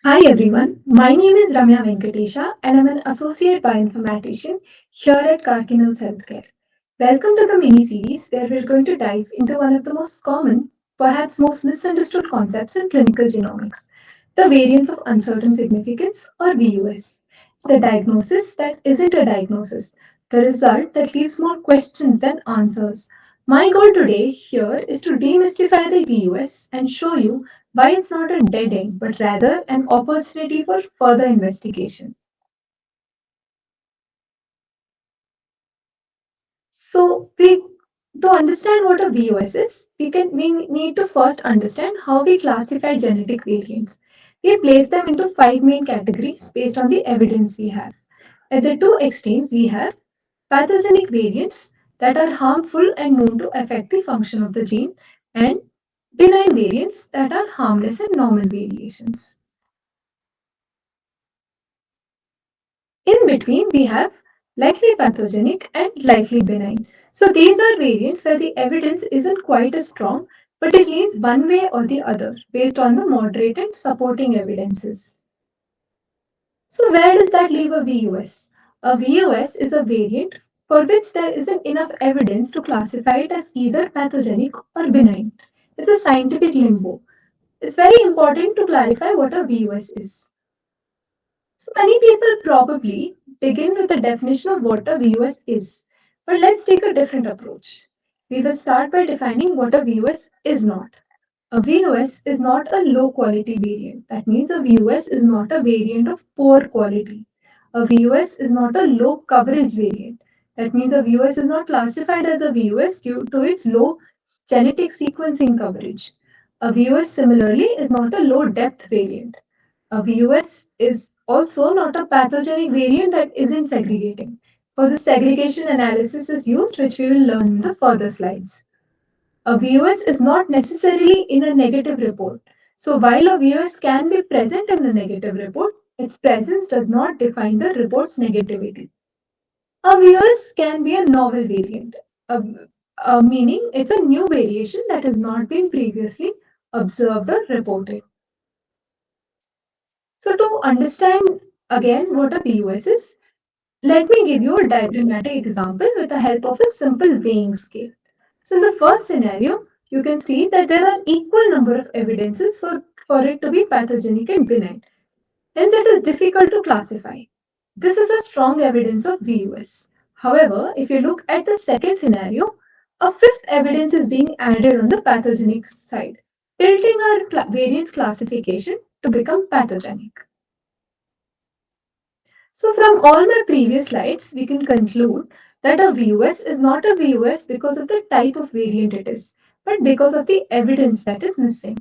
Hi everyone, my name is Ramya Venkatesha and I'm an associate bioinformatician here at Karkinal's Healthcare. Welcome to the mini series where we're going to dive into one of the most common, perhaps most misunderstood concepts in clinical genomics, the variants of uncertain significance or VUS. The diagnosis that isn't a diagnosis, the result that leaves more questions than answers. My goal today here is to demystify the VUS and show you why it's not a dead end, but rather an opportunity for further investigation. So, to understand what a VOS is, we need to first understand how we classify genetic variants. We place them into five main categories based on the evidence we have. At the two extremes, we have pathogenic variants that are harmful and known to affect the function of the gene, and benign variants that are harmless and normal variations. In between, we have likely pathogenic and likely benign. So these are variants where the evidence isn't quite as strong, but it leans one way or the other based on the moderate and supporting evidences. So where does that leave a VUS? A VUS is a variant for which there isn't enough evidence to classify it as either pathogenic or benign. It's a scientific limbo. It's very important to clarify what a VUS is. So many people probably begin with the definition of what a VUS is. But let's take a different approach. We will start by defining what a VUS is not. A VUS is not a low quality variant. That means a VUS is not a variant of poor quality. A VUS is not a low coverage variant. That means a VUS is not classified as a VUS due to its low genetic sequencing coverage. A VUS similarly is not a low depth variant. A VUS is also not a pathogenic variant that isn't segregating. For the segregation analysis is used, which we will learn in the further slides. A VUS is not necessarily in a negative report. So while a VUS can be present in a negative report, its presence does not define the report's negativity. A VUS can be a novel variant, meaning it's a new variation that has not been previously observed or reported. So to understand again what a VUS is, let me give you a diagrammatic example with the help of a simple weighing scale. So in the first scenario, you can see that there are equal number of evidences for it to be pathogenic and benign, and that is difficult to classify. This is a strong evidence of VUS. However, if you look at the second scenario, a fifth evidence is being added on the pathogenic side, tilting our variance classification to become pathogenic. So from all my previous slides, we can conclude that a VUS is not a VUS because of the type of variant it is, but because of the evidence that is missing.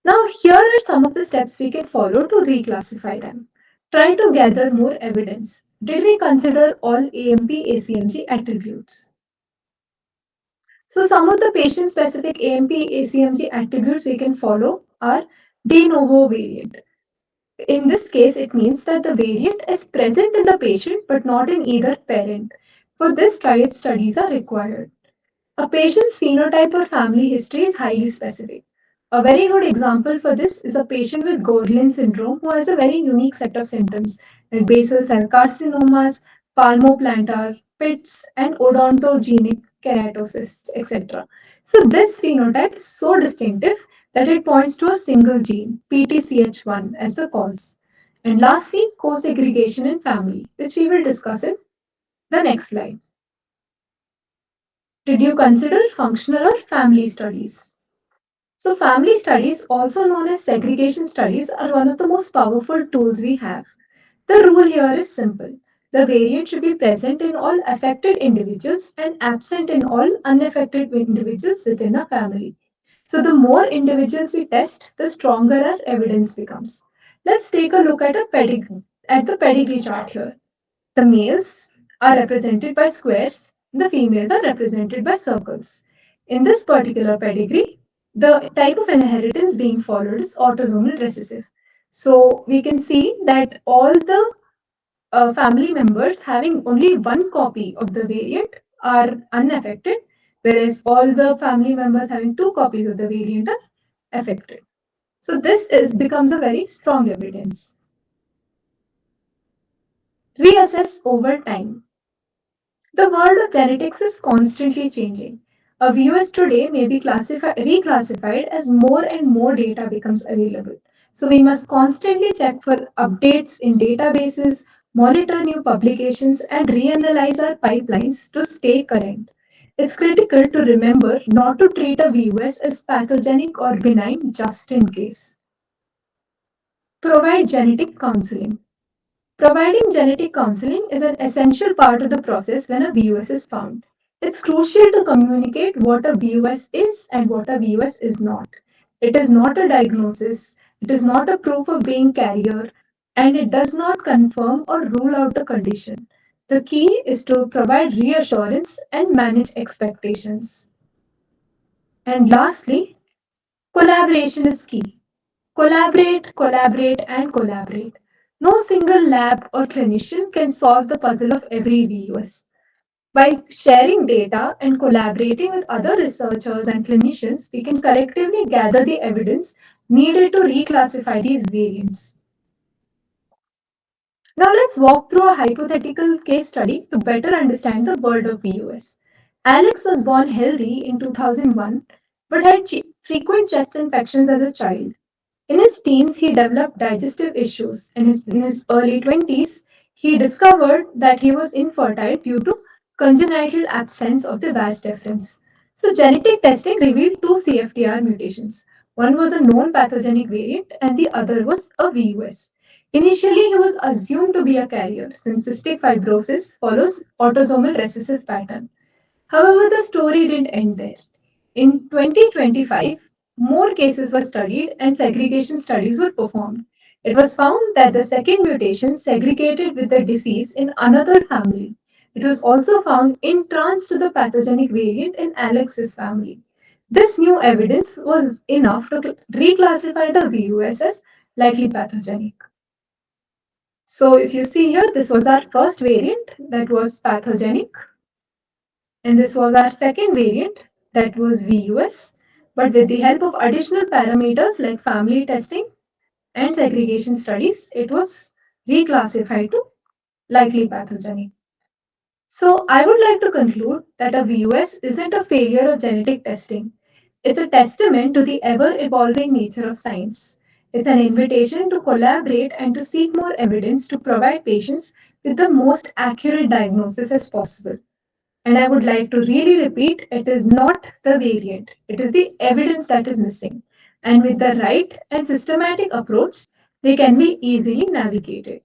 Now, here are some of the steps we can follow to reclassify them. Try to gather more evidence. Did we consider all AMP-ACMG attributes? So some of the patient-specific AMP-ACMG attributes we can follow are de novo variant. In this case, it means that the variant is present in the patient but not in either parent. For this, triad studies are required. A patient's phenotype or family history is highly specific. A very good example for this is a patient with Gorlin syndrome who has a very unique set of symptoms like basal cell carcinomas, palmoplantar, PITS, and odontogenic keratocysts, etc. So this phenotype is so distinctive that it points to a single gene, PTCH1, as the cause. And lastly, co-segregation in family, which we will discuss in the next slide. Did you consider functional or family studies? So family studies, also known as segregation studies, are one of the most powerful tools we have. The rule here is simple. The variant should be present in all affected individuals and absent in all unaffected individuals within a family. So the more individuals we test, the stronger our evidence becomes. Let's take a look at the pedigree chart here. The males are represented by squares, the females are represented by circles. In this particular pedigree, the type of inheritance being followed is autosomal recessive. So we can see that all the family members having only one copy of the variant are unaffected, whereas all the family members having two copies of the variant are affected. So becomes a very strong evidence. Reassess over time. The world of genetics is constantly changing. A VUS today may be reclassified as more and more data becomes available. So we must constantly check for updates in databases, monitor new publications, and reanalyze our pipelines to stay current. It's critical to remember not to treat a VUS as pathogenic or benign just in case. Provide genetic counseling. Providing genetic counseling is an essential part of the process when a VUS is found. It's crucial to communicate what a VUS is and what a VUS is not. It is not a diagnosis, it is not a proof of being carrier, and it does not confirm or rule out the condition. The key is to provide reassurance and manage expectations. And lastly, collaboration is key. Collaborate, and collaborate. No single lab or clinician can solve the puzzle of every VUS. By sharing data and collaborating with other researchers and clinicians, we can collectively gather the evidence needed to reclassify these variants. Now let's walk through a hypothetical case study to better understand the world of VUS. Alex was born healthy in 2001 but had frequent chest infections as a child. In his teens, he developed digestive issues. In his early 20s, he discovered that he was infertile due to congenital absence of the vas deferens. So, genetic testing revealed two CFTR mutations. One was a known pathogenic variant, and the other was a VUS. Initially, he was assumed to be a carrier since cystic fibrosis follows autosomal recessive pattern. However, the story didn't end there. In 2025, more cases were studied and segregation studies were performed. It was found that the second mutation segregated with the disease in another family. It was also found in trans to the pathogenic variant in Alex's family. This new evidence was enough to reclassify the VUS as likely pathogenic. So if you see here, this was our first variant that was pathogenic, and this was our second variant that was VUS. But with the help of additional parameters like family testing and segregation studies, it was reclassified to likely pathogenic. So I would like to conclude that a VUS isn't a failure of genetic testing. It's a testament to the ever evolving nature of science. It's an invitation to collaborate and to seek more evidence to provide patients with the most accurate diagnosis as possible. And I would like to really repeat, it is not the variant, it is the evidence that is missing. And with the right and systematic approach, they can be easily navigated.